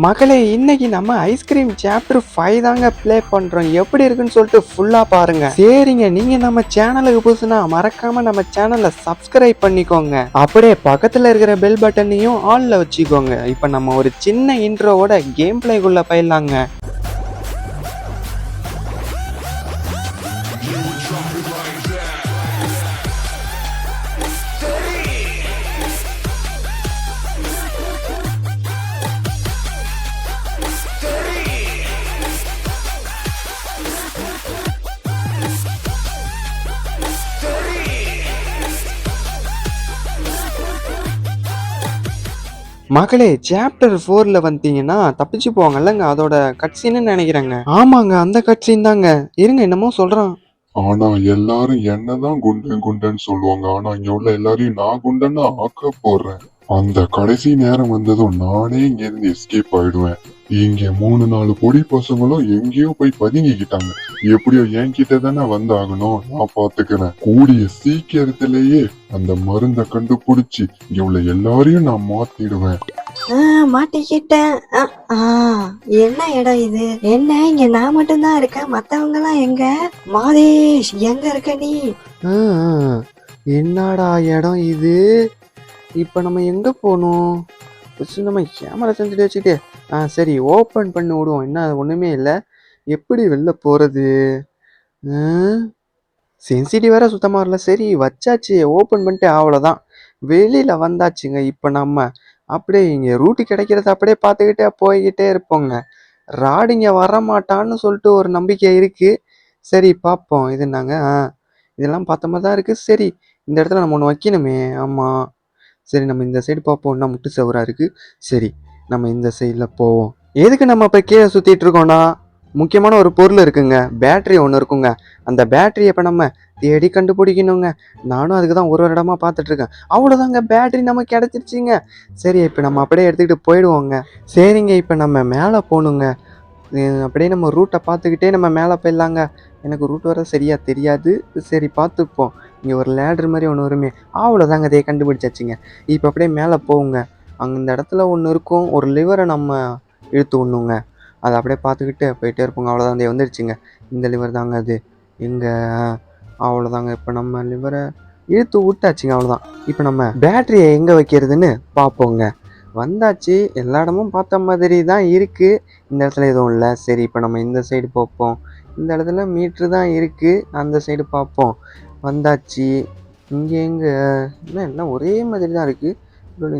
மகளே, இன்னைக்கு நம்ம ஐஸ்கிரீம் சாப்டர் 5 தாங்க ப்ளே பண்றோம். எப்படி இருக்குன்னு சொல்லிட்டு ஃபுல்லா பாருங்க. சரிங்க, நீங்க நம்ம சேனலுக்கு புதுசுனா மறக்காம நம்ம சேனலை சப்ஸ்கிரைப் பண்ணிக்கோங்க. அப்படியே பக்கத்துல இருக்கிற பெல் பட்டனையும் ஆன்ல வச்சுக்கோங்க. இப்போ நம்ம ஒரு சின்ன இன்ட்ரோவோட கேம் பிளேக்குள்ள போயிடலாங்க. மகளே, சாப்டர் 4ல வந்தீங்கன்னா தப்பிச்சு போவாங்கல்லங்க, அதோட கட்சீன்னு நினைக்கிறேங்க. ஆமாங்க, அந்த கட்சீன் தாங்க. இருங்க, என்னமோ சொல்றான். ஆனா எல்லாரும் என்னதான் குண்டன் குண்டன்னு சொல்லுவாங்க. ஆனா இங்க உள்ள எல்லாரையும் நான் குண்டன்னா ஆக்க போடுறேன். அந்த கடைசி நேரம் வந்ததும் நானே இங்க இருந்து எஸ்கேப் ஆயிடுவேன். இங்க 3-4 பொடி பசங்களும் எங்கேயோ போய் பதுங்கிக்கிட்டாங்க. எப்படியோ என்கிட்ட தானே வந்தாகணும், நான் பாத்துக்கிறேன். கூடிய சீக்கிரத்திலேயே அந்த மருந்தை கண்டுபிடிச்சு இங்க உள்ள எல்லாரையும் நான் மாத்திடுவேன். மாட்டிக்கிட்டேன். என்ன இடம் இது? என்ன இங்க நான் மட்டும்தான் இருக்கேன், மத்தவங்க எல்லாம் எங்க? மாதேஷ், எங்க இருக்க நீ? ஆ, என்னடா இடம் இது? இப்போ நம்ம எங்கே போகணும்? ஃபஸ்ட்டு நம்ம கேமரா செஞ்சுட்டு வச்சுக்கிட்டு சரி, ஓப்பன் பண்ணி விடுவோம். என்ன ஒன்றுமே இல்லை. எப்படி வெளில போகிறது? சென்சிட்டிவ் வேறு சுத்தமாக வரல. சரி, வச்சாச்சு, ஓப்பன் பண்ணிட்டு அவ்வளோதான், வெளியில் வந்தாச்சுங்க. இப்போ நம்ம அப்படியே இங்கே ரூட்டு கிடைக்கிறத அப்படியே பார்த்துக்கிட்டே போய்கிட்டே இருப்போங்க. ராடிங்க வரமாட்டான்னு சொல்லிட்டு ஒரு நம்பிக்கை இருக்குது. சரி, பார்ப்போம். இது என்னங்க? இதெல்லாம் பார்த்த மாதிரி தான் இருக்குது. சரி, இந்த இடத்துல நம்ம ஒன்று வைக்கணுமே. ஆமாம், சரி, நம்ம இந்த சைடு பார்ப்போம். என்ன முட்டு சவரா இருக்குது. சரி, நம்ம இந்த சைடில் போவோம். எதுக்கு நம்ம இப்போ கீழே சுற்றிட்டு இருக்கோம்னா, முக்கியமான ஒரு பொருள் இருக்குங்க. பேட்ரி ஒன்று இருக்குங்க. அந்த பேட்டரியை இப்போ நம்ம தேடி கண்டுபிடிக்கணுங்க. நானும் அதுக்கு தான் ஒரு இடமா பார்த்துட்ருக்கேன். அவ்வளோதாங்க, பேட்டரி நமக்கு கிடச்சிருச்சிங்க. சரி, இப்போ நம்ம அப்படியே எடுத்துக்கிட்டு போயிடுவோங்க. சரிங்க, இப்போ நம்ம மேலே போகணுங்க. அப்படியே நம்ம ரூட்டை பார்த்துக்கிட்டே நம்ம மேலே போயிடலாங்க. எனக்கு ரூட் வர சரியாக தெரியாது. சரி, பார்த்துப்போம். இங்கே ஒரு லேடர் மாதிரி ஒன்று வருமே. அவ்வளோதாங்க, அதே கண்டுபிடிச்சாச்சுங்க. இப்போ அப்படியே மேலே போகுங்க. அங்கே இந்த இடத்துல ஒன்று இருக்கும். ஒரு லிவரை நம்ம இழுத்து விடணுங்க. அதை அப்படியே பார்த்துக்கிட்டு போயிட்டே இருப்போங்க. அவ்வளோதான், அதே வந்துடுச்சுங்க. இந்த லிவர் தாங்க அது. எங்கே? அவ்வளோதாங்க, இப்போ நம்ம லிவரை இழுத்து விட்டாச்சுங்க. அவ்வளோதான். இப்போ நம்ம பேட்டரியை எங்கே வைக்கிறதுன்னு பார்ப்போங்க. வந்தாச்சு, எல்லா இடமும் பார்த்த மாதிரி தான் இருக்குது. இந்த இடத்துல எதுவும் இல்லை. சரி, இப்போ நம்ம இந்த சைடு பார்ப்போம். இந்த இடத்துல மீட்ரு தான் இருக்குது. அந்த சைடு பார்ப்போம். வந்தாச்சு. இங்கே எங்கே? என்ன எல்லாம் ஒரே மாதிரி தான் இருக்குது.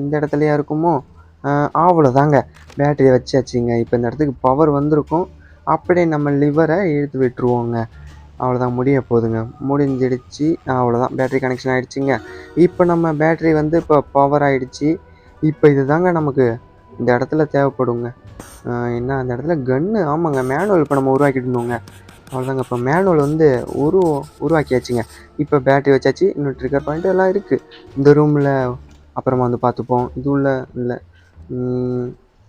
இந்த இடத்துலையா இருக்குமோ? அவ்வளோதாங்க, பேட்டரியை வச்சாச்சுங்க. இப்போ இந்த இடத்துக்கு பவர் வந்திருக்கும். அப்படியே நம்ம லிவரை இழுத்து விட்டுருவோங்க. அவ்வளோதான், முடிய போகுதுங்க. முடிஞ்சிடுச்சு. அவ்வளோதான், பேட்டரி கனெக்ஷன் ஆகிடுச்சிங்க. இப்போ நம்ம பேட்டரி வந்து இப்போ பவர் ஆகிடுச்சி. இப்போ இது தாங்க நமக்கு இந்த இடத்துல தேவைப்படுங்க. என்ன அந்த இடத்துல கன்று? ஆமாங்க, மேனுவல் இப்போ நம்ம உருவாக்கிட்டு இருந்தோங்க. அவ்வளோதாங்க, இப்போ மேனுவல் வந்து உருவாக்கியாச்சுங்க. இப்போ பேட்டரி வச்சாச்சு. இன்னும் ட்ரிகர் பாயிண்ட் எல்லாம் இருக்குது இந்த ரூமில். அப்புறமா வந்து பார்த்துப்போம். இது உள்ள இல்லை.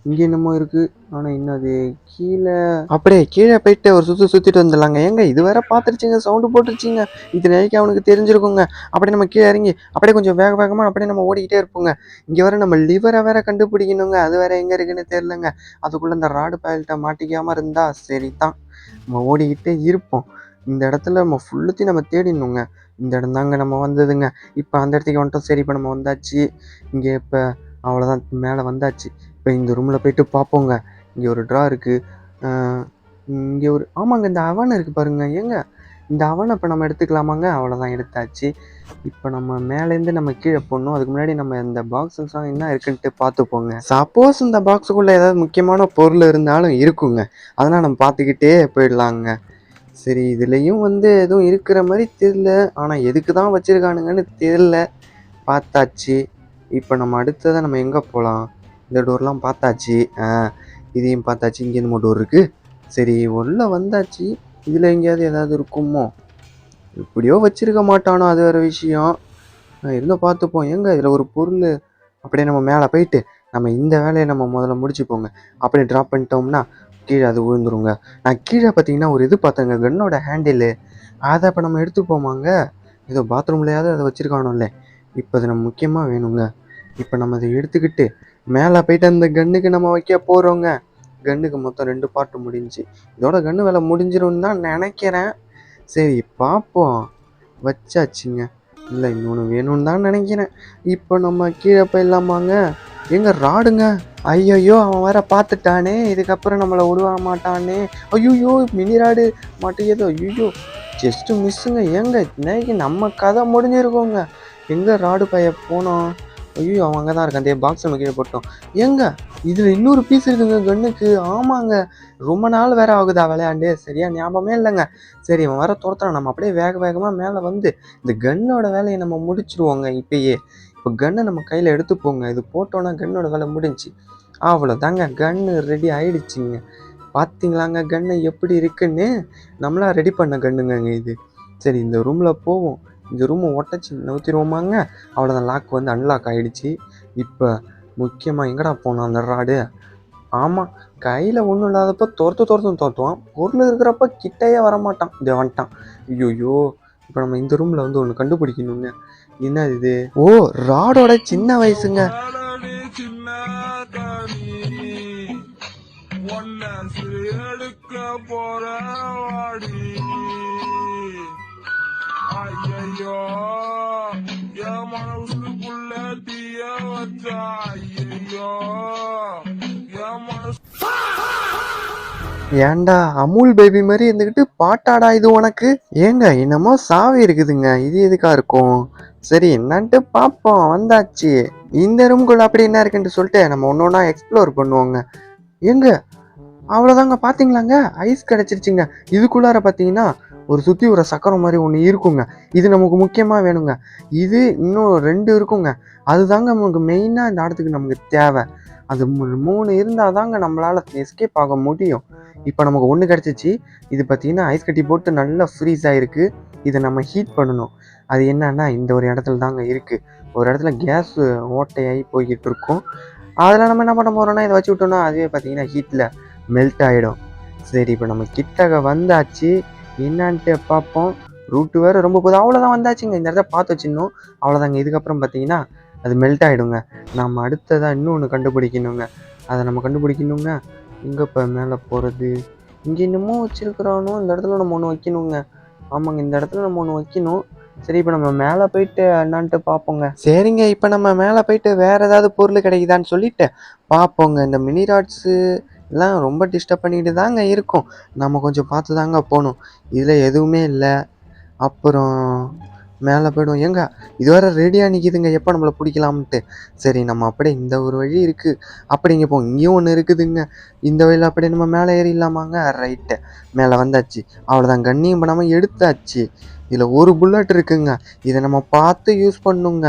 இங்கே என்னமோ இருக்குது. ஆனால் இன்னும் அது கீழே. அப்படியே கீழே போயிட்டு ஒரு சுற்றிட்டு வந்துடலாங்க. ஏங்க, இது வேற பார்த்துருச்சிங்க, சவுண்டு போட்டுருச்சிங்க. இது நினைக்க அவனுக்கு தெரிஞ்சிருக்குங்க. அப்படியே நம்ம கீழே இறங்கி அப்படியே கொஞ்சம் வேகமாக அப்படியே நம்ம ஓடிக்கிட்டே இருப்போங்க. இங்கே வேற நம்ம லிவரை வேற கண்டுபிடிக்கணுங்க. அது வேற எங்கே இருக்குன்னு தெரிலங்க. அதுக்குள்ளே இந்த ராடு பயல்கிட்ட மாட்டிக்காமல் இருந்தால் சரி தான். நம்ம ஓடிக்கிட்டே இருப்போம். இந்த இடத்துல நம்ம ஃபுல்லுத்தையும் நம்ம தேடிடணுங்க. இந்த இடம் தாங்க நம்ம வந்ததுங்க. இப்போ அந்த இடத்துக்கு வந்துட்டோம். சரி, இப்போ நம்ம வந்தாச்சு. இங்கே இப்போ அவ்வளோதான், மேலே வந்தாச்சு. இப்போ இந்த ரூமில் போயிட்டு பார்ப்போங்க. இங்கே ஒரு ட்ரா இருக்குது. இங்கே ஒரு ஆமாங்க, இந்த அவன் இருக்குது பாருங்க. ஏங்க, இந்த அவனை இப்போ நம்ம எடுத்துக்கலாமாங்க? அவ்வளோதான், எடுத்தாச்சு. இப்போ நம்ம மேலேருந்து நம்ம கீழே போடணும். அதுக்கு முன்னாடி நம்ம இந்த பாக்ஸஸ்லாம் என்ன இருக்குன்ட்டு பார்த்துப்போங்க. சப்போஸ் இந்த பாக்ஸுக்குள்ளே ஏதாவது முக்கியமான பொருள் இருந்தாலும் இருக்குங்க. அதெல்லாம் நம்ம பார்த்துக்கிட்டே போயிடலாங்க. சரி, இதுலேயும் வந்து எதுவும் இருக்கிற மாதிரி தெரியல. ஆனால் எதுக்கு தான் வச்சுருக்கானுங்கன்னு தெரியல. பார்த்தாச்சு. இப்போ நம்ம அடுத்ததை நம்ம எங்கே போகலாம்? இந்த டோர்லாம் பார்த்தாச்சு. இதையும் பார்த்தாச்சு. இங்கே என்னமோ டோர் இருக்குது. சரி, உள்ளே வந்தாச்சு. இதில் எங்கேயாவது ஏதாவது இருக்குமோ? இப்படியோ வச்சுருக்க மாட்டானோ, அது வேறு விஷயம். இருந்தால் பார்த்துப்போம். எங்கே இதில் ஒரு பொருள்? அப்படியே நம்ம மேலே போயிட்டு நம்ம இந்த வேலையை நம்ம முதல்ல முடிச்சுப்போங்க. அப்படியே ட்ராப் பண்ணிட்டோம்னா கீழே அது விழுந்துருங்க. நான் கீழே பார்த்தீங்கன்னா ஒரு இது பார்த்தேங்க, கன்னோட ஹேண்டிலு. அதை இப்போ நம்ம எடுத்துப்போமாங்க? ஏதோ பாத்ரூம்லையாவது அதை வச்சுருக்கானோல்ல. இப்போ அது நம்ம முக்கியமாக வேணுங்க. இப்போ நம்ம அதை எடுத்துக்கிட்டு மேலே போயிட்டு அந்த கன்னுக்கு நம்ம வைக்க போகிறோங்க. கன்னுக்கு மொத்தம் 2 பார்ட்டு முடிஞ்சு. இதோட கன்று வேலை முடிஞ்சிரும்னு தான் நினைக்கிறேன். சரி பார்ப்போம். வச்சாச்சுங்க. இல்லை இன்னொன்று வேணும்னு தான் நினைக்கிறேன். இப்போ நம்ம கீழே போயிடலாமாங்க? எங்க ராடுங்க? ஐயையோ அவன் வேற பார்த்துட்டானே, இதுக்கப்புறம் நம்மளை விடுவ மாட்டானே. ஐயோ மினி ராடு மாட்டேங்குதோ. ஐயோ ஜஸ்ட் மிஸ்ஸுங்க. ஏங்க இன்னைக்கு நம்ம கதை முடிஞ்சிருக்கோங்க. எங்க ராடு பைய போனோம்? ஐயோ அவன் அங்கே தான் இருக்கான். அந்த பாக்ஸ் நம்ம கீழே போட்டோம். ஏங்க இதில் இன்னொரு பீஸ் இருக்குங்க கன்னுக்கு. ஆமாங்க ரொம்ப நாள் வேற ஆகுதா விளையாண்டு, சரியா ஞாபகமே இல்லைங்க. சரி இவன் வர துரத்துறான். நம்ம அப்படியே வேக வேகமாக மேலே வந்து இந்த கன்னோட வேலையை நம்ம முடிச்சிருவோங்க இப்பயே. இப்போ கன்னை நம்ம கையில் எடுத்துப்போங்க. இது போட்டோன்னா கன்னோட வேலை முடிஞ்சு. அவ்வளோதாங்க கன்னு ரெடி ஆயிடுச்சுங்க. பார்த்தீங்களாங்க கன்னு எப்படி இருக்குன்னு? நம்மளா ரெடி பண்ண கன்னுங்க இது. சரி இந்த ரூமில் போவோம். இந்த ரூமை ஒட்டச்சு நவுத்திடுவோமாங்க. அவ்வளோதான் லாக் வந்து அன்லாக் ஆகிடுச்சு. இப்போ முக்கியமாக எங்கடா போனோம் அந்த ராடு? ஆமாம் கையில் ஒன்றும் இல்லாதப்போ துரத்துவான். பொருள் இருக்கிறப்ப கிட்டையே வரமாட்டான். இது வந்துட்டான். ஐயோயோ இப்போ நம்ம இந்த ரூமில் வந்து ஒன்று கண்டுபிடிக்கணுங்க. என்ன இது? ஓ ராடோட சின்ன வயசுங்க. ஏன்டா அமுல் பேபி மாதிரி இருந்துக்கிட்டு பாட்டாடா இது உனக்கு? ஏங்க என்னமோ சாவி இருக்குதுங்க. இது எதுக்கா இருக்கும்? சரி என்னன்ட்டு பார்ப்போம். வந்தாச்சு. இந்த ரூம்குள்ள அப்படி என்ன இருக்குன்ட்டு சொல்லிட்டு நம்ம ஒன்று ஒன்றா எக்ஸ்ப்ளோர் பண்ணுவோங்க. ஏங்க அவ்வளோதாங்க. பார்த்தீங்களாங்க ஐஸ் கிடச்சிருச்சுங்க. இதுக்குள்ளார பார்த்தீங்கன்னா ஒரு சுற்றி ஒரு சக்கரம் மாதிரி ஒன்று இருக்குங்க. இது நமக்கு முக்கியமாக வேணுங்க. இது இன்னும் 2 இருக்குங்க. அதுதாங்க நமக்கு மெயினாக இந்த இடத்துக்கு நமக்கு தேவை. அது 3 இருந்தால் தாங்க நம்மளால் எஸ்கேப் ஆக முடியும். இப்போ நமக்கு 1 கிடச்சிச்சு. இது பார்த்தீங்கன்னா ஐஸ் கட்டி போட்டு நல்லா ஃப்ரீஸ் ஆகிருக்கு. இதை நம்ம ஹீட் பண்ணணும். அது என்னன்னா இந்த ஒரு இடத்துல தாங்க இருக்குது. ஒரு இடத்துல கேஸ் ஓட்டையாகி போய்கிட்டு இருக்கும். அதில் நம்ம என்ன பண்ண போகிறோம்னா இதை வச்சு விட்டோம்னா அதுவே பார்த்தீங்கன்னா ஹீட்டில் மெல்ட் ஆகிடும். சரி இப்போ நம்ம கிட்டக வந்தாச்சு. என்னான்ட்டு பார்ப்போம். ரூட்டு வேறு ரொம்ப போதும். அவ்வளோதான் வந்தாச்சுங்க. இந்த இடத்த பார்த்து வச்சிடணும். அவ்வளோதாங்க. இதுக்கப்புறம் பார்த்தீங்கன்னா அது மெல்ட் ஆகிடுங்க. நம்ம அடுத்ததாக இன்னொன்று கண்டுபிடிக்கணுங்க. அதை நம்ம கண்டுபிடிக்கணுங்க. எங்கே இப்போ மேலே போகிறது? இங்கே இன்னமும் வச்சுருக்குறானோ இந்த இடத்துல நம்ம ஒன்று வைக்கணுங்க. ஆமாங்க இந்த இடத்துல நம்ம ஒன்று வைக்கணும். சரி இப்போ நம்ம மேலே போயிட்டு என்னான்ட்டு பார்ப்போங்க. சரிங்க இப்போ நம்ம மேலே போயிட்டு வேறு ஏதாவது பொருள் கிடைக்குதான்னு சொல்லிட்டு பார்ப்போங்க. இந்த மினி ராட்ஸு எல்லாம் ரொம்ப டிஸ்டர்ப் பண்ணிட்டு தாங்க இருக்கும். நம்ம கொஞ்சம் பார்த்து தாங்க போகணும். இதில் எதுவுமே இல்லை. அப்புறம் மேலே போய்டும். ஏங்க இது வேறு ரெடியாக நிற்கிதுங்க எப்போ நம்மளை பிடிக்கலாம்ட்டு. சரி நம்ம அப்படியே இந்த ஒரு வழி இருக்குது அப்படிங்க போ. இங்கேயும் ஒன்று இருக்குதுங்க. இந்த வழியில் அப்படியே நம்ம மேலே ஏறிடலாமாங்க. ரைட்டு மேலே வந்தாச்சு. அவ்வளோதான் கண்ணியும் பண்ணாமல் எடுத்தாச்சு. இதில் ஒரு புல்லட் இருக்குங்க. இதை நம்ம பார்த்து யூஸ் பண்ணுங்க.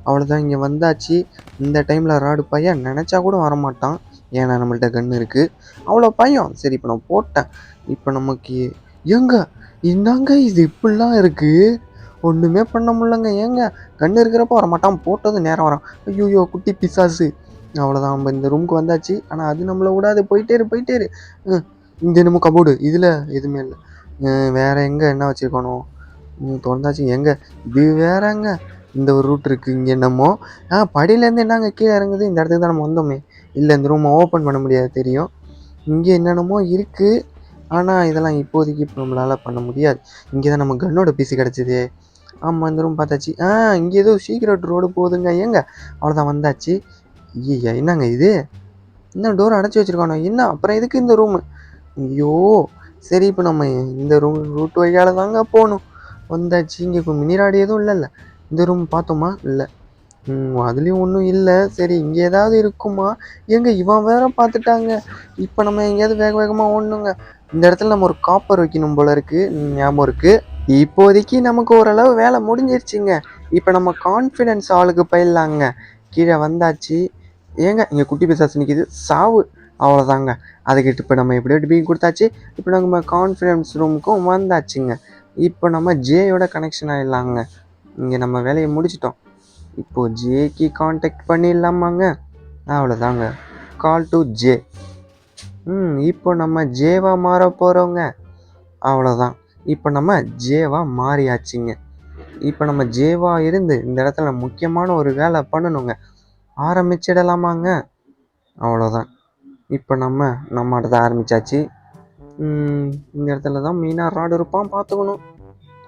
அவ்வளோதான் இங்கே வந்தாச்சு. இந்த டைமில் ராடு பையன் நினச்சா கூட வரமாட்டான். ஏன்னா நம்மள்ட்ட கன்று இருக்குது. அவ்வளோ பயம். சரி இப்போ நான் போட்டேன். இப்போ நமக்கு ஏங்க என்னங்க இது இப்படிலாம் இருக்குது? ஒன்றுமே பண்ண முடியலங்க. ஏங்க கன்று இருக்கிறப்ப வரமாட்டான், போட்டது நேரம் வரான். ஐயோ குட்டி பிசாசு. அவ்வளோதான் நம்ம இந்த ரூமுக்கு வந்தாச்சு. ஆனால் அது நம்மளை விடாது. போயிட்டே இரு. இங்கே என்னமோ கபோர்டு. இதில் எதுவுமே இல்லை. வேறு எங்கே என்ன வச்சுருக்கணும்? திறந்தாச்சு. எங்க இது வேறங்க இந்த ஒரு ரூட் இருக்குது. இங்கே என்னமோ படியிலேருந்து என்னங்க கீழே இறங்குது? இந்த இடத்துக்கு தான் நம்ம வந்தோமே. இல்லை இந்த ரூமை ஓப்பன் பண்ண முடியாது தெரியும். இங்கே என்னென்னமோ இருக்குது. ஆனால் இதெல்லாம் இப்போதைக்கு இப்போ நம்மளால் பண்ண முடியாது. இங்கே தான் நம்ம கன்னோட பீஸு கிடச்சிது. ஆமாம் இந்த ரூம் பார்த்தாச்சு. இங்கே ஏதோ சீக்ரெட் ரோடு போகுதுங்க. ஏங்க அவ்வளோதான் வந்தாச்சு. ஐயா என்னங்க இது? இன்னும் டோர் அடைச்சி வச்சுருக்கானோ என்ன? அப்புறம் எதுக்கு இந்த ரூமு? ஐயோ சரி இப்போ நம்ம இந்த ரூட் வழியால் தாங்க போகணும். வந்தாச்சு. இங்கே இப்போ மினிராடி எதுவும் இல்லைல்ல. இந்த ரூம் பார்த்தோமா? இல்லை. அதுலேயும் ஒன்றும் இல்லை. சரி இங்கே ஏதாவது இருக்குமா? ஏங்க இவன் வேற பார்த்துட்டாங்க. இப்போ நம்ம எங்கேயாவது வேக வேகமாக ஓடணுங்க. இந்த இடத்துல நம்ம ஒரு காப்பர் வைக்கணும் போல இருக்குது. ஞாபகம் இருக்குது. இப்போதைக்கு நமக்கு ஓரளவு வேலை முடிஞ்சிருச்சுங்க. இப்போ நம்ம கான்ஃபிடென்ஸ் ஆளுக்கு போயிடலாங்க. கீழே வந்தாச்சு. ஏங்க இங்கே குட்டி பிசாசு நிற்கிது. சாவு. அவ்வளோதாங்க. அதுக்கிட்ட இப்போ நம்ம எப்படியோ டிபிங் கொடுத்தாச்சு. இப்போ நம்ம கான்ஃபிடென்ஸ் ரூமுக்கும் வந்தாச்சுங்க. இப்போ நம்ம ஜேயோட கனெக்ஷன் ஆகிடலாங்க. இங்கே நம்ம வேலையை முடிச்சிட்டோம். இப்போது ஜேக்கு காண்டாக்ட் பண்ணிடலாமாங்க. அவ்வளோதாங்க. Call to J. இப்போ நம்ம ஜேவாக மாற போகிறோங்க. அவ்வளோதான். இப்போ நம்ம ஜேவாக மாறியாச்சுங்க. இப்போ நம்ம ஜேவாக இருந்து இந்த இடத்துல முக்கியமான ஒரு வேலை பண்ணணுங்க. ஆரம்பிச்சிடலாமாங்க. அவ்வளோதான். இப்போ நம்ம அடுத்த ஆரம்பிச்சாச்சு. இந்த இடத்துல தான் மெயினாக ராடு இருப்பான், பார்த்துக்கணும்.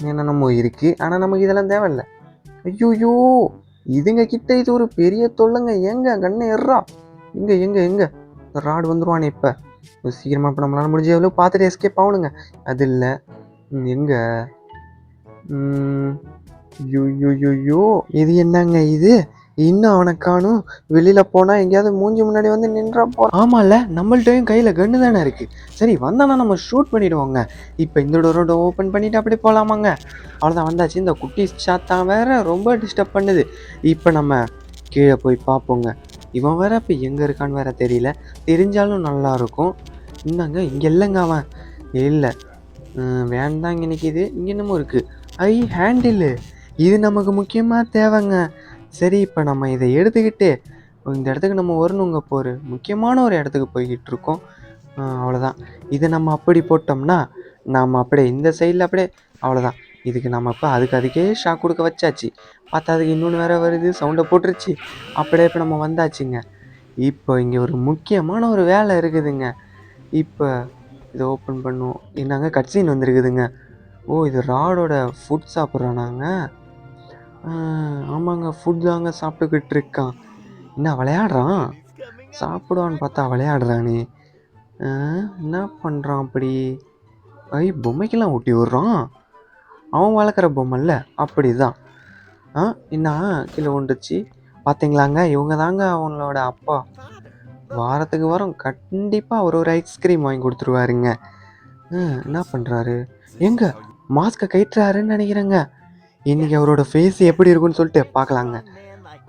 ஏன்னா நம்ம இருக்குது, ஆனால் நமக்கு இதெல்லாம் தேவையில்லை. ஐயோயோ, இதுங்க கிட்ட இது ஒரு பெரிய தொல்லைங்க. எங்க கண்ணை எர்றா, எங்க எங்க எங்க இந்த ராடு வந்துருவானே இப்போ. சீக்கிரமாக இப்போ நம்மளால முடிஞ்ச எவ்வளோ பார்த்துட்டு எஸ்கேப் ஆகணுங்க. அது இல்லை எங்க ஐயோ, இது என்னங்க இது? இன்னும் அவனை காணும். வெளியில போனா எங்கேயாவது மூஞ்சி முன்னாடி வந்து நின்றா போறான். ஆமால, நம்மள்ட்டையும் கையில கன்னு தானே இருக்கு. சரி வந்தானா நம்ம ஷூட் பண்ணிடுவோங்க. இப்போ இந்த டோரோட ஓப்பன் பண்ணிட்டு அப்படி போலாமாங்க. அவ்வளோதான், வந்தாச்சு. இந்த குட்டி சாத்தான் வேற ரொம்ப டிஸ்டர்ப் பண்ணுது. இப்போ நம்ம கீழே போய் பார்ப்போங்க. இவன் வேற இப்போ எங்கே இருக்கான்னு வேற தெரியல. தெரிஞ்சாலும் நல்லா இருக்கும். இந்தாங்க, இங்கே இல்லைங்க அவன். இல்லை, வேன்தான் இங்கே நிற்கிது. இங்கே என்னமோ இருக்குது. ஹேண்டிலு, இது நமக்கு முக்கியமாக தேவைங்க. சரி, இப்போ நம்ம இதை எடுத்துக்கிட்டு இந்த இடத்துக்கு நம்ம வரணுங்க. போகிற முக்கியமான ஒரு இடத்துக்கு போய்கிட்டு இருக்கோம். அவ்வளோதான். இதை நம்ம அப்படி போட்டோம்னா நம்ம அப்படியே இந்த சைடில் அப்படியே அவ்வளோதான். இதுக்கு நம்ம இப்போ அதுக்கே ஷாக் கொடுக்க வச்சாச்சு. பார்த்தா அதுக்கு இன்னொன்று வேறு வருது, சவுண்டை போட்டுருச்சு. அப்படியே இப்போ நம்ம வந்தாச்சுங்க. இப்போ இங்கே ஒரு முக்கியமான ஒரு வேலை இருக்குதுங்க. இப்போ இதை ஓப்பன் பண்ணுவோம். என்னங்க கட்சீன் வந்துருக்குதுங்க. ஓ, இது ராடோட ஃபுட் சாப்பிட்றானாங்க. ஆமாங்க, ஃபுட் தாங்க சாப்பிட்டுக்கிட்டு இருக்கான். என்ன விளையாடுறான்? சாப்பிடுவான்னு பார்த்தா விளையாடுறானே. என்ன பண்ணுறான் அப்படி? பொம்மைக்கெல்லாம் ஊட்டி விட்றான். அவன் வளர்க்குற பொம்மைல்ல, அப்படி தான். என்ன கீழே விழுந்துச்சு பார்த்தீங்களாங்க? இவங்க தாங்க அவங்களோட அப்பா. வாரத்துக்கு வாரம் கண்டிப்பாக ஒரு ஐஸ்கிரீம் வாங்கி கொடுத்துருவாருங்க. என்ன பண்ணுறாரு? எங்க மாஸ்கை கட்டுறாருன்னு நினைக்கிறேங்க. இன்றைக்கி அவரோட ஃபேஸ் எப்படி இருக்குன்னு சொல்லிட்டு பார்க்கலாங்க.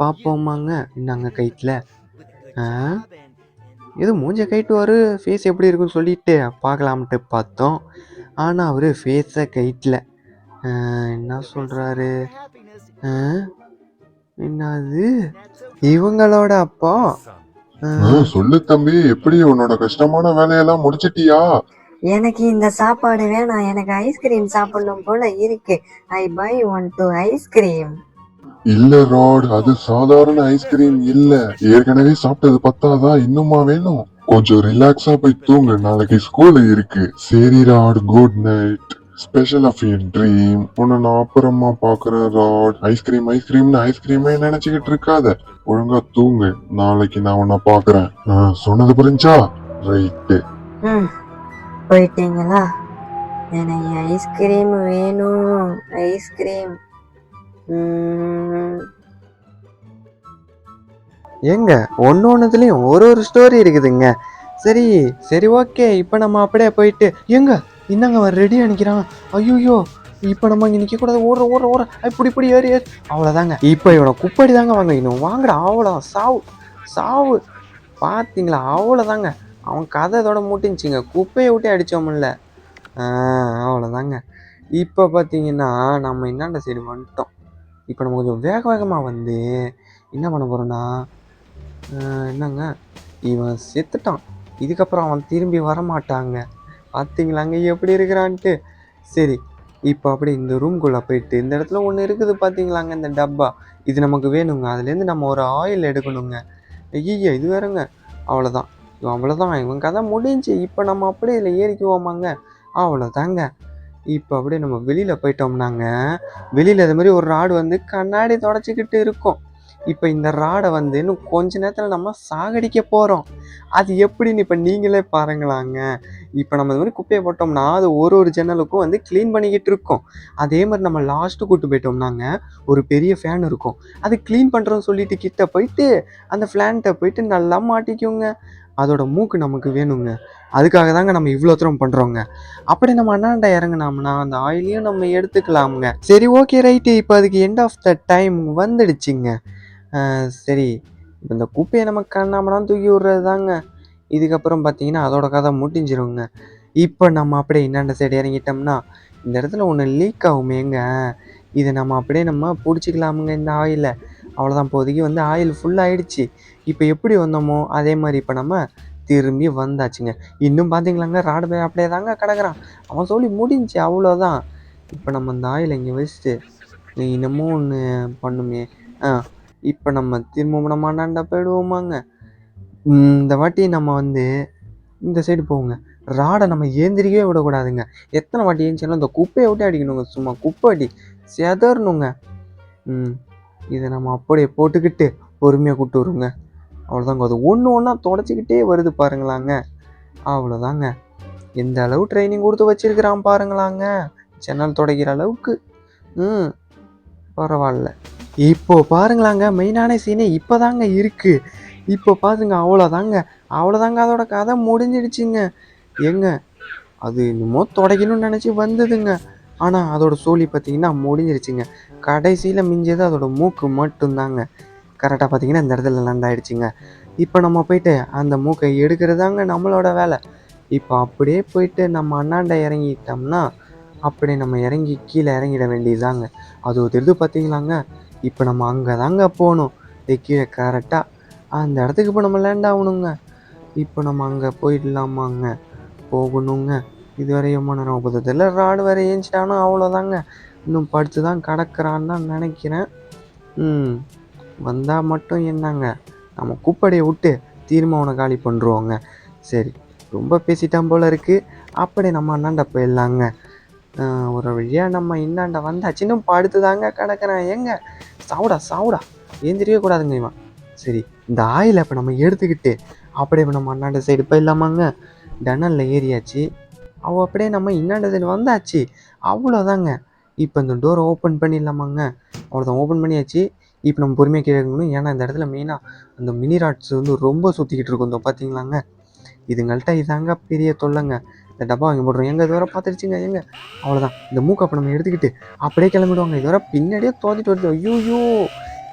பார்ப்போமாங்க. என்னங்க கைட்டில் எது மூஞ்ச கைட்டுவார், ஃபேஸ் எப்படி இருக்குன்னு சொல்லிட்டு பார்க்கலாம்ட்டு பார்த்தோம். ஆனால் அவர் ஃபேஸை கைட்டில். என்ன சொல்கிறாரு? என்னது இவங்களோட அப்பா? சொல்லு தம்பி, எப்படி உன்னோட கஷ்டமான வேலையெல்லாம் முடிச்சிட்டியா? எனக்கு இந்த சாப்பாடு வேணாம், எனக்கு ஐஸ்கிரீம் சாப்பிடணும் போல இருக்கு. ஐ பை 1 ஐஸ்கிரீம். இல்ல ராட், அது சாதாரண ஐஸ்கிரீம் இல்ல. ஏற்கனவே சாப்பிட்டது பத்தாதா, இன்னுமா வேணும்? கொஞ்சம் ரிலாக்ஸா போய் தூங்கு, நாளைக்கு ஸ்கூல்ல இருக்கு. சரி ராட், good night. Special of your dream. உன்னை நான் அப்புறமா பாக்குறேன் ராட். ஐஸ்கிரீம்னு ஐஸ்கிரீமே நினைச்சுக்கிட்டு இருக்காத, ஒழுங்கா தூங்கு. நாளைக்கு நான் உன்னை பாக்குறேன். சொன்னது புரிஞ்சா? ரைட்டு. போயிட்டீங்களா? எனக்கு ஐஸ்கிரீம் வேணும், ஐஸ்கிரீம். ஏங்க, ஒன்றுத்துலேயும் ஒரு ஸ்டோரி இருக்குதுங்க. சரி சரி, ஓகே. இப்போ நம்ம அப்படியே போயிட்டு எங்க என்னங்க அவன் ரெடி அனுக்கிறான். ஐயோ, இப்போ நம்ம இங்கே நிற்கக்கூடாது. ஓடுற இப்படி ஏறி அவ்வளோதாங்க. இப்போ இவனை குப்படி தாங்க வாங்க, இன்னும் வாங்குற. அவ்வளோ சாவு பார்த்தீங்களா? அவ்வளோதாங்க, அவன் கதை இதோட மூட்டிஞ்சிங்க. குப்பையை விட்டு அடித்தோம்ல. அவ்வளோதாங்க. இப்போ பார்த்தீங்கன்னா நம்ம இன்னாண்ட சைடு வந்துட்டோம். இப்போ நம்ம கொஞ்சம் வேகமாக வந்து என்ன பண்ண போகிறோன்னா, என்னங்க இவன் செத்துட்டான். இதுக்கப்புறம் அவன் திரும்பி வரமாட்டாங்க. பார்த்தீங்களாங்க எப்படி இருக்கிறான்ட்டு. சரி, இப்போ அப்படி இந்த ரூம்குள்ளே போயிட்டு இந்த இடத்துல ஒன்று இருக்குது பார்த்தீங்களாங்க, இந்த டப்பா. இது நமக்கு வேணுங்க. அதுலேருந்து நம்ம ஒரு ஆயில் எடுக்கணுங்க. ஐயா, இது வேறுங்க. அவ்வளோதான் இவன் கதை முடிஞ்சு. இப்போ நம்ம அப்படியே இதில் ஏறிக்குவோமாங்க. அவ்வளோதாங்க. இப்போ அப்படியே நம்ம வெளியில் போயிட்டோம்னாங்க, வெளியில் இது மாதிரி ஒரு ராடு வந்து கண்ணாடி தொடச்சிக்கிட்டு இருக்கும். இப்போ இந்த ராடை வந்து இன்னும் கொஞ்ச நேரத்தில் நம்ம சாகடிக்க போகிறோம். அது எப்படின்னு இப்போ நீங்களே பாருங்களாங்க. இப்போ நம்ம இது மாதிரி குப்பையை போட்டோம்னா அது ஒரு ஜன்னலுக்கும் வந்து க்ளீன் பண்ணிக்கிட்டு இருக்கோம். அதே மாதிரி நம்ம லாஸ்ட்டு கூட்டு போயிட்டோம்னாங்க, ஒரு பெரிய ஃபேன் இருக்கும். அது க்ளீன் பண்ணுறோன்னு சொல்லிட்டு கிட்ட போயிட்டு அந்த ஃபேன்கிட்ட போயிட்டு நல்லா மாட்டிக்குங்க. அதோட மூக்கு நமக்கு வேணுங்க. அதுக்காக தாங்க நம்ம இவ்வளோ தூரம் பண்ணுறோங்க. அப்படி நம்ம அண்ணாண்ட இறங்கினோம்னா அந்த ஆயிலையும் நம்ம எடுத்துக்கலாமுங்க. சரி, ஓகே, ரைட்டு. இப்போ அதுக்கு எண்ட் ஆஃப் த டைம் வந்துடுச்சுங்க. சரி, இப்போ இந்த குப்பையை நம்ம கண்ணாமலாம் தூக்கி விட்றது தாங்க. இதுக்கப்புறம் பார்த்தீங்கன்னா அதோட கதை முடிஞ்சிருங்க. இப்போ நம்ம அப்படியே இன்னாண்ட சைடு இறங்கிட்டோம்னா இந்த இடத்துல ஒன்று லீக் ஆகுமேங்க. இதை நம்ம அப்படியே நம்ம பிடிச்சிக்கலாமுங்க இந்த ஆயிலை. அவ்வளோதான், இப்போதைக்கு வந்து ஆயில் ஃபுல்லாகிடுச்சு. இப்போ எப்படி வந்தோமோ அதே மாதிரி இப்போ நம்ம திரும்பி வந்தாச்சுங்க. இன்னும் பார்த்தீங்களாங்க ராடு போய் அப்படியே தாங்க கிடக்குறான். அவன் சொல்லி முடிஞ்சு, அவ்வளோதான். இப்போ நம்ம இந்த ஆயில் இங்கே வச்சுட்டு இன்னமும் ஒன்று பண்ணுமே. இப்போ நம்ம திரும்ப நம்ம அண்ணாண்ட போயிடுவோமாங்க. இந்த வாட்டி நம்ம வந்து இந்த சைடு போவோங்க. ராடை நம்ம ஏந்திரிக்கவே விடக்கூடாதுங்க. எத்தனை வாட்டி ஏந்திச்சாலும் அந்த குப்பையை விட்டு அடிக்கணுங்க. சும்மா குப்பை அடி செதறணுங்க. இதை நம்ம அப்படியே போட்டுக்கிட்டு பொறுமையாக கூப்பிட்டு வருங்க. அவ்வளோதாங்க. அது ஒன்று ஒன்றா தொடச்சிக்கிட்டே வருது பாருங்களாங்க. அவ்வளோதாங்க. எந்த அளவு ட்ரைனிங் கொடுத்து வச்சிருக்கிறான் பாருங்களாங்க. ஜன்னல் துடைக்கிற அளவுக்கு. பரவாயில்ல. இப்போ பாருங்களாங்க, மெயினான சீனே இப்போதாங்க இருக்கு. இப்போ பாருங்க, அவ்வளோதாங்க அதோட கதை முடிஞ்சிடுச்சுங்க. ஏங்க அது என்னமோ துடைக்கணும்னு நினச்சி வந்ததுங்க. ஆனால் அதோட சோழி பார்த்தீங்கன்னா முடிஞ்சிருச்சுங்க. கடைசியில் மிஞ்சது அதோட மூக்கு மட்டும்தாங்க. கரெக்டாக பார்த்தீங்கன்னா இந்த இடத்துல லேண்ட் ஆகிடுச்சிங்க. இப்போ நம்ம போயிட்டு அந்த மூக்கை எடுக்கிறதாங்க நம்மளோட வேலை. இப்போ அப்படியே போயிட்டு நம்ம அண்ணாண்ட இறங்கிட்டோம்னா அப்படியே நம்ம இறங்கி கீழே இறங்கிட வேண்டியதுதாங்க. அது இது பார்த்தீங்களாங்க. இப்போ நம்ம அங்கே தாங்க போகணும். கீழே கரெக்டாக அந்த இடத்துக்கு இப்போ நம்ம லேண்ட் ஆகணுங்க. இப்போ நம்ம அங்கே போயிடலாமாங்க, போகணுங்க. இதுவரையும் நேரம் போதில் ராடு வேறு ஏஞ்சிட்டானோ அவ்வளோதாங்க. இன்னும் படுத்து தான் கிடக்குறான்னு தான் நினைக்கிறேன். வந்தால் மட்டும் என்னங்க, நம்ம குப்படையை விட்டு தீர்மானம் காலி பண்ணுறோங்க. சரி, ரொம்ப பேசிட்டான் போல் இருக்குது. அப்படியே நம்ம அண்ணாண்ட போயிடலாங்க. ஒரு வழியாக நம்ம இன்னாண்ட வந்தாச்சு. இன்னும் படுத்து தாங்க கிடக்குறேன். ஏங்க சாவுடா ஏந்திரிக்கவே கூடாதுங்க இவன். சரி, இந்த ஆயிலை இப்போ நம்ம எடுத்துக்கிட்டு அப்படியே நம்ம அண்ணாண்ட சைடு போயிடலாமாங்க. டனலில் ஏறியாச்சு. அவள் அப்படியே நம்ம இன்னாண்ட சைடு வந்தாச்சு. அவ்வளோதாங்க. இப்போ இந்த டோரை ஓப்பன் பண்ணிடலாமாங்க. அவ்வளோதான், ஓப்பன் பண்ணியாச்சு. இப்போ நம்ம பொறுமையாக கீழே இருக்கணும். ஏன்னா இந்த இடத்துல மெயினாக அந்த மினி ராட்ஸ் வந்து ரொம்ப சுற்றிக்கிட்டு இருக்கும். இந்த பார்த்தீங்களாங்க, இதுங்கள்ட்ட இதாங்க பெரிய தொல்லைங்க. இந்த டப்பா வாங்கி போடுறோம். எங்கே இது வர பார்த்துருச்சுங்க. எங்கே அவ்வளோதான். இந்த மூக்கை நம்ம எடுத்துக்கிட்டு அப்படியே கிளம்பிடுவாங்க. இது வர பின்னாடியே தோண்டிட்டு வருது. ஐயோ,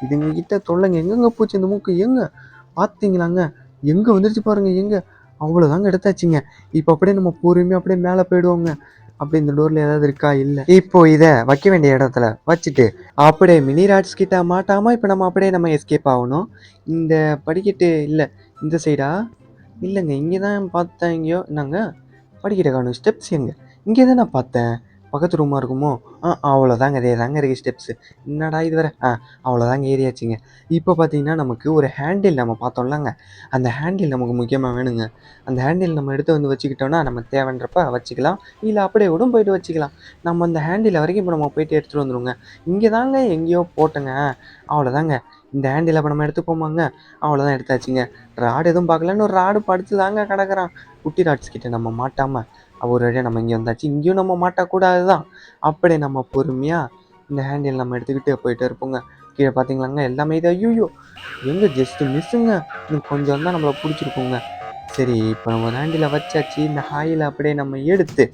இதுங்க கிட்ட தொல்லைங்க. எங்கெங்க போச்சு இந்த மூக்கு? எங்க பார்த்தீங்களாங்க, எங்கே வந்துருச்சு பாருங்க. எங்கே அவ்வளோதாங்க எடுத்தாச்சுங்க. இப்போ அப்படியே நம்ம பொறுமையாக அப்படியே மேலே போயிடுவோங்க. அப்படி இந்த டோரில் ஏதாவது இருக்கா? இல்லை. இப்போ இதை வைக்க வேண்டிய இடத்துல வச்சுட்டு அப்படியே மினி ராட்ஸ் கிட்ட மாட்டாமல் இப்போ நம்ம அப்படியே நம்ம எஸ்கேப் ஆகணும். இந்த படிக்கட்டு இல்லை, இந்த சைடா? இல்லைங்க, இங்கே தான் பார்த்தேன். எங்கேயோ என்னங்க படிக்கிட்ட காணும். ஸ்டெப்ஸ் எங்கே? இங்கே தான் நான் பார்த்தேன். பக்கத்து ரூமாக இருக்குமோ? அவ்வளோதாங்க, அதே தாங்க இருக்குது ஸ்டெப்ஸு. என்னடா இது வேறு? அவ்வளோதாங்க ஏறியாச்சுங்க. இப்போ பார்த்தீங்கன்னா நமக்கு ஒரு ஹேண்டில் நம்ம பார்த்தோம்லங்க, அந்த ஹேண்டில் நமக்கு முக்கியமாக வேணுங்க. அந்த ஹேண்டில் நம்ம எடுத்து வந்து வச்சுக்கிட்டோன்னா நம்ம தேவைன்றப்ப வச்சுக்கலாம், இல்லை அப்படியே கூட போயிட்டு வச்சுக்கலாம். நம்ம அந்த ஹேண்டில் வரைக்கும் இப்போ நம்ம போயிட்டு எடுத்துகிட்டு வந்துடுவோங்க. இங்கே தாங்க எங்கேயோ போட்டோங்க. அவ்வளோதாங்க. இந்த ஹேண்டில் அப்போ நம்ம எடுத்துப்போமாங்க. அவ்வளோதான், எடுத்தாச்சுங்க. ராடு எதுவும் பார்க்கலன்னு ஒரு ராடு படுத்து தாங்க கிடக்குறான். குட்டி ராட்ஸ் கிட்ட நம்ம மாட்டாமல் ஒரு வழியாக நம்ம இங்கே வந்தாச்சு. இங்கேயும் நம்ம மாட்டக்கூடாது தான். அப்படியே நம்ம பொறுமையாக இந்த ஹேண்டில் நம்ம எடுத்துக்கிட்டு போயிட்டே இருப்போங்க. கீழே பார்த்தீங்களாங்க எல்லாமே இது. ஐயோ, எங்கே ஜஸ்ட்டு மிஸ்ஸுங்க. இன்னும் கொஞ்சம் தான் நம்மளை பிடிச்சிருக்கோங்க. சரி, இப்போ நம்ம ஹேண்டில் வச்சாச்சு. இந்த ஆயிலை அப்படியே நம்ம எடுத்து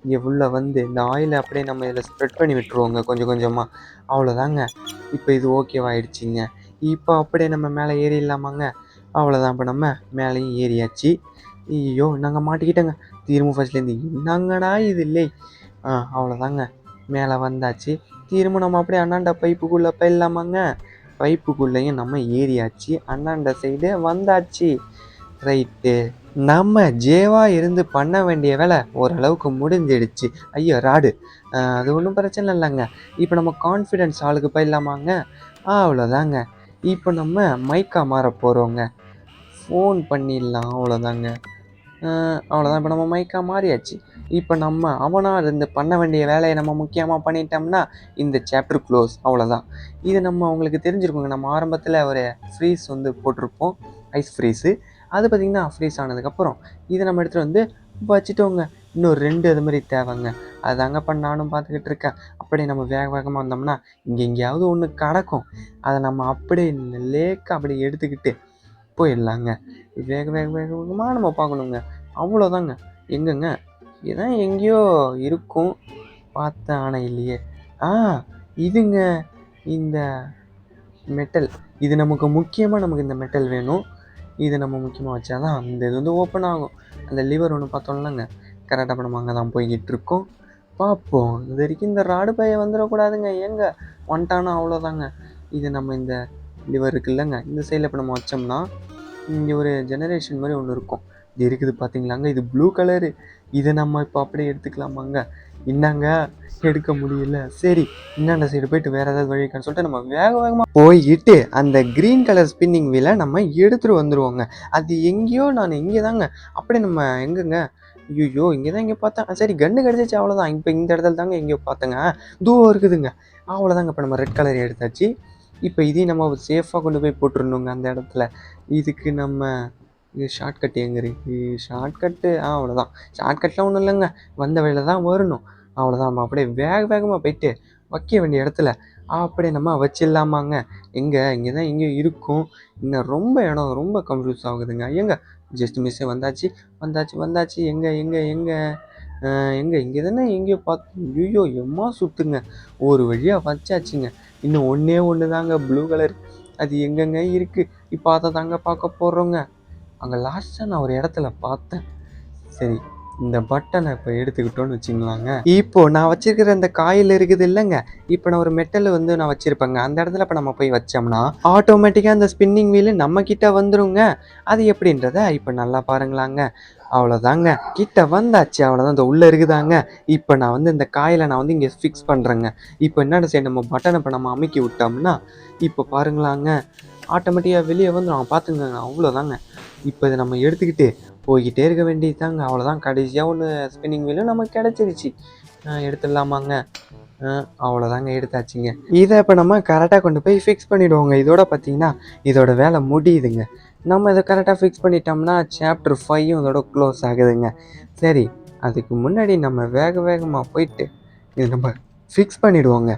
இங்கே உள்ளே வந்து இந்த ஆயிலை அப்படியே நம்ம இதில் ஸ்ப்ரெட் பண்ணி விட்டுருவோங்க கொஞ்சம் கொஞ்சமாக. அவ்வளோதாங்க. இப்போ இது ஓகேவாயிடுச்சிங்க. இப்போ அப்படியே நம்ம மேலே ஏறிடலாமாங்க. அவ்வளோதான், இப்போ நம்ம மேலேயும் ஏறியாச்சு. ஐயோ, நாங்கள் மாட்டிக்கிட்டேங்க. திரும்ப ஃபர்ஸ்ட்லேருந்து என்னங்கடா இது இல்லை. அவ்வளோதாங்க, மேலே வந்தாச்சு. திரும்ப நம்ம அப்படியே அண்ணாண்ட பைப்புக்குள்ளே போயிடலாமாங்க. பைப்புக்குள்ளேயும் நம்ம ஏறியாச்சு. அண்ணாண்ட சைடு வந்தாச்சு. ரைட்டு, நம்ம ஜேவா இருந்து பண்ண வேண்டிய வேலை ஓரளவுக்கு முடிஞ்சிடுச்சு. ஐயோ ராடு, அது ஒன்றும் பிரச்சனை இல்லைங்க. இப்போ நம்ம கான்ஃபிடென்ஸ் ஆளுக்கு போயிடலாமாங்க. அவ்வளோதாங்க. இப்போ நம்ம மைக்கா மாற போகிறோங்க. ஃபோன் பண்ணிடலாம். அவ்வளோதாங்க. அவ்வளோதான். இப்போ நம்ம மைக்கா மாறியாச்சு. இப்போ நம்ம அவனாக இருந்து பண்ண வேண்டிய வேலையை நம்ம முக்கியமாக பண்ணிட்டோம்னா இந்த சாப்டர் க்ளோஸ். அவ்வளோதான். இது நம்ம உங்களுக்கு தெரிஞ்சிருக்குங்க. நம்ம ஆரம்பத்தில் ஒரு ஃப்ரீஸ் வந்து போட்டிருப்போம், ஐஸ் ஃப்ரீஸு. அது பார்த்திங்கன்னா ஃப்ரீஸ் ஆனதுக்கப்புறம் இதை நம்ம எடுத்துகிட்டு வந்து வச்சுட்டோங்க. இன்னும் 2 அது மாதிரி தேவைங்க. அதுதாங்க இப்போ நானும் பார்த்துக்கிட்டு இருக்கேன். அப்படியே நம்ம வேகமாக வந்தோம்னா இங்கே எங்கேயாவது ஒன்று கிடக்கும். அதை நம்ம அப்படியே லேக்காக அப்படியே எடுத்துக்கிட்டு போயிடலாங்க. வேகமாக நம்ம பார்க்கணுங்க. அவ்வளோதாங்க. எங்கேங்க இதான் எங்கேயோ இருக்கும் பார்த்தேன், ஆனால் இல்லையே. இதுங்க, இந்த மெட்டல். இது நமக்கு முக்கியமாக நமக்கு இந்த மெட்டல் வேணும். இது நம்ம முக்கியமாக வச்சா தான் இந்த இது வந்து ஓப்பன் ஆகும். அந்த லிவர் ஒன்று பார்த்தோம்லங்க, கரெக்டாக இப்போ நம்ம அங்கே தான் போய்கிட்டு இருக்கோம். பார்ப்போம். இது வரைக்கும் இந்த ராடு பைய வந்துடக்கூடாதுங்க. எங்கே வந்துட்டானா அவ்வளோதாங்க. இது நம்ம இந்த லிவர் இருக்குது இல்லைங்க, இந்த சைடில் இப்போ நம்ம வச்சோம்னா இங்கே ஒரு ஜெனரேஷன் மாதிரி ஒன்று இருக்கும். இது இருக்குது பார்த்தீங்களாங்க, இது ப்ளூ கலரு. இதை நம்ம இப்போ அப்படியே எடுத்துக்கலாமாங்க. இன்னாங்க எடுக்க முடியல. சரி இன்னாண்ட சைடு போயிட்டு வேற ஏதாவது வழி இருக்கான்னு சொல்லிட்டு நம்ம வேக வேகமா போயிட்டு அந்த கிரீன் கலர் ஸ்பின்னிங் வீலை நம்ம எடுத்துட்டு வந்துருவோங்க. அது எங்கேயோ நான் இங்கே தாங்க அப்படியே நம்ம எங்கங்க ஐயோ இங்கே தான் இங்கே பார்த்தேன். சரி கன்று கிடச்சிச்சு அவ்வளோதான். இப்போ இந்த இடத்துல தாங்க எங்கேயோ பார்த்தேங்க. தூரம் இருக்குதுங்க. அவ்வளோதாங்க. இப்போ நம்ம ரெட் கலர் எடுத்தாச்சு. இப்போ இதையும் நம்ம சேஃபாக கொண்டு போய் போட்டுருணுங்க அந்த இடத்துல. இதுக்கு நம்ம இது ஷார்ட்கட் எங்கே இருக்குது? ஷார்ட்கட்டு அவ்வளோதான். ஷார்ட்கட்லாம் ஒன்றும் இல்லைங்க. வந்த வழியில் தான் வரணும். அவ்வளோதான். நம்ம அப்படியே வேகமாக போயிட்டு வைக்க வேண்டிய இடத்துல அப்படியே நம்ம வச்சிடலாமாங்க. இங்கே தான் எங்கேயும் இருக்கும். இன்னும் ரொம்ப இடம் ரொம்ப கன்ஃபியூஸ் ஆகுதுங்க. ஜஸ்ட் மிஸ்ஸே வந்தாச்சு. எங்கே இங்கே தானே எங்கேயோ பார்த்து ஐயோ எம்மா சுற்றுங்க. ஒரு வழியாக வச்சாச்சுங்க. இன்னும் ஒன்று தாங்க ப்ளூ கலர். அது எங்கெங்க இருக்குது? இப்போ அதை தாங்க பார்க்க போகிறோங்க. அங்கே லாஸ்ட்டாக நான் ஒரு இடத்துல பார்த்தேன். சரி இந்த பட்டனை இப்போ எடுத்துக்கிட்டோன்னு வச்சுங்களாங்க. இப்போ நான் வச்சிருக்கிற இந்த காயில் இருக்குது இல்லைங்க. இப்போ நான் ஒரு மெட்டல் நான் வச்சுருப்பேங்க. அந்த இடத்துல இப்போ நம்ம போய் வச்சோம்னா ஆட்டோமேட்டிக்காக அந்த ஸ்பின்னிங் வீலு நம்ம கிட்ட வந்துருங்க. அது எப்படின்றத இப்போ நல்லா பாருங்களாங்க. அவ்வளோதாங்க கிட்ட வந்தாச்சு. அவ்வளோதான். இந்த உள்ளே இருக்குதாங்க. இப்போ நான் இந்த காயில் நான் இங்கே ஃபிக்ஸ் பண்ணுறேங்க. இப்போ என்னென்ன செய்ய நம்ம பட்டனை இப்போ நம்ம அமுக்கி விட்டோம்னா இப்போ பாருங்களாங்க ஆட்டோமேட்டிக்காக வெளியே வந்துடும். பார்த்துங்க அவ்வளோதாங்க. இப்போ இதை நம்ம எடுத்துக்கிட்டு போய்கிட்டே இருக்க வேண்டியது தாங்க. அவ்வளோதான். கடைசியாக ஒன்று ஸ்பின்னிங் வீலும் நமக்கு கிடச்சிருச்சு. எடுத்துடலாமாங்க. அவ்வளோதாங்க எடுத்தாச்சுங்க. இதை இப்போ நம்ம கரெக்டாக கொண்டு போய் ஃபிக்ஸ் பண்ணிவிடுவோங்க. இதோட பார்த்தீங்கன்னா இதோட வேலை முடியுதுங்க. நம்ம இதை கரெக்டாக ஃபிக்ஸ் பண்ணிட்டோம்னா சாப்டர் 5 இதோட க்ளோஸ் ஆகுதுங்க. சரி அதுக்கு முன்னாடி நம்ம வேகமாக போயிட்டு இதை நம்ம ஃபிக்ஸ் பண்ணிவிடுவோங்க.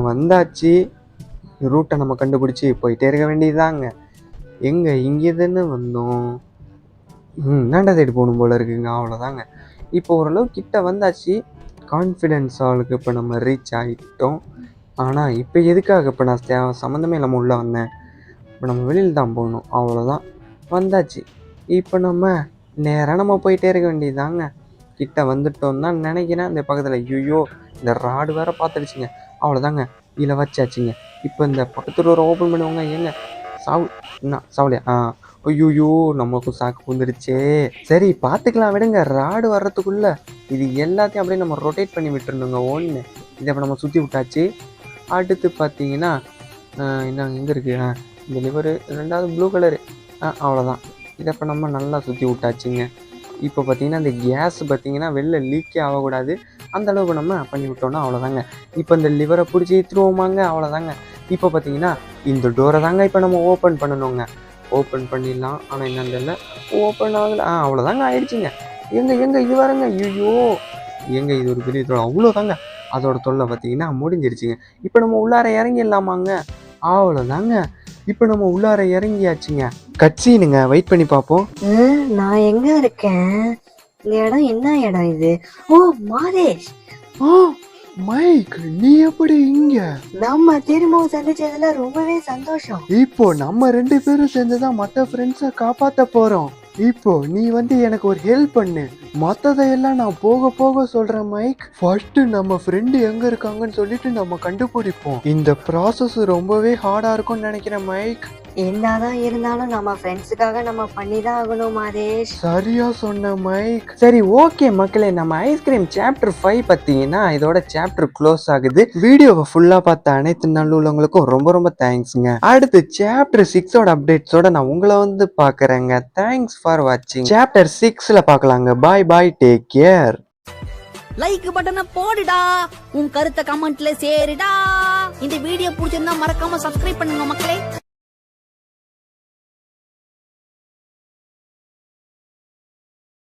வந்தாச்சு. ரூட்டை நம்ம கண்டுபிடிச்சி போயிட்டே இருக்க வேண்டியதுதாங்க. இங்கே தானே வந்தோம். இந்தாண்ட சைடு போகணும் போல இருக்குங்க. அவ்வளோதாங்க. இப்போ ஓரளவு கிட்ட வந்தாச்சு. கான்ஃபிடென்ஸ் ஆளுக்கு இப்போ நம்ம ரீச் ஆகிட்டோம். ஆனால் இப்போ எதுக்காக இப்போ நான் சம்மந்தமே இல்லாமல் உள்ளே வந்தேன். இப்போ நம்ம வெளியில் தான் போகணும். அவ்வளோதான். வந்தாச்சு. இப்போ நம்ம நேராக நம்ம போயிட்டே இருக்க வேண்டியதுதாங்க. கிட்ட வந்துட்டோம் தான் நினைக்கிறேன். இந்த பக்கத்தில் ஐயோ இந்த ராடு வேற பார்த்துடுச்சுங்க. அவ்வளோதாங்க. இதில் வச்சாச்சுங்க. இப்போ இந்த பக்கத்து டோரை ஓப்பன் பண்ணுவாங்க. ஏங்க சாவலையா? ஐயோ நமக்கும் சாக்கு வந்துடுச்சே. சரி பார்த்துக்கலாம் விடுங்க. ராடு வர்றதுக்குள்ளே இது எல்லாத்தையும் அப்படியே நம்ம ரொட்டேட் பண்ணி விட்டுருணுங்க. ஒன்று இதை இப்போ நம்ம சுற்றி விட்டாச்சு. அடுத்து பார்த்தீங்கன்னா என்ன எங்கே இருக்குது? இந்த லிவரு ரெண்டாவது ப்ளூ கலரு. அவ்வளோதான். இதை இப்போ நம்ம நல்லா சுற்றி விட்டாச்சுங்க. இப்போ பார்த்தீங்கன்னா இந்த கேஸ் பார்த்தீங்கன்னா வெளில லீக்கே ஆகக்கூடாது. அந்தளவுக்கு நம்ம பண்ணி விட்டோம்னா அவ்வளோதாங்க. இப்போ இந்த லிவரை பிடிச்சி இழுத்துருவோமாங்க. அவ்வளோதாங்க. இப்போ பார்த்தீங்கன்னா இந்த டோரை தாங்க இப்போ நம்ம ஓப்பன் பண்ணணுங்க. ஓப்பன் பண்ணிடலாம். ஆனால் என்னன்னு தெரியல ஓப்பன் ஆகலை. அவ்வளோதாங்க ஆயிடுச்சுங்க. எங்கே இது வரங்க. ஐயோ இது ஒரு பெரிய தொல்லை. அவ்வளோதாங்க. அதோட தொல்லை பார்த்தீங்கன்னா முடிஞ்சிருச்சுங்க. இப்போ நம்ம உள்ளார இறங்கிடலாமாங்க. அவ்வளோதாங்க. இப்போ நம்ம உள்ளார இறங்கியாச்சுங்க. கட்சினுங்க வெயிட் பண்ணி பார்ப்போம். நான் எங்க இருக்கேன்? இந்த இடம் என்ன இடம் இது? ஓ மாதேஷ். மைக் நீ எப்படி இங்க? நம்ம திரும்பவும் சந்திச்சதுல ரொம்பவே சந்தோஷம். இப்போ நம்ம 2 பேரும் சேர்ந்துதான் மற்ற ஃப்ரெண்ட்ஸை காப்பாற்ற போறோம். இப்போ நீ எனக்கு ஒரு ஹெல்ப் பண்ணு. மற்றதையெல்லாம் நான் போக சொல்றேன் மைக். ஃபர்ஸ்ட் நம்ம ஃப்ரெண்டு எங்க இருக்காங்கன்னு சொல்லிட்டு நம்ம கண்டுபிடிப்போம். இந்த ப்ராசஸ் ரொம்பவே ஹார்டா இருக்கும்னு நினைக்கிறேன் மைக். என்னதான் இருந்தாலும் நம்ம ஃப்ரெண்ட்ஸுக்காக நம்ம பண்ணிதான் ஆகணும் மாதேஷ். சரியா சொன்ன மைக். சரி ஓகே மக்களே, நம்ம ஐஸ்கிரீம் சாப்டர் 5 பார்த்தீங்கன்னா இதோட சாப்டர் க்ளோஸ் ஆகுது. வீடியோவை ஃபுல்லா பார்த்த அனைத்து நல்லுள்ளவங்களுக்கும் ரொம்ப தேங்க்ஸுங்க. அடுத்து சாப்டர் 6ஓட அப்டேட்ஸோட நான் உங்களை பார்க்குறேங்க. தேங்க்ஸ் ஃபார் வாட்சிங். சாப்டர் 6ல பார்க்கலாங்க. Bye take care. லைக் பட்டனை போடுடா. உன் கருத்தை கமெண்ட்ல சேருடா. இந்த வீடியோ பிடிச்சிருந்தா மறக்காம சப்ஸ்கிரைப் பண்ணுங்க மக்களே.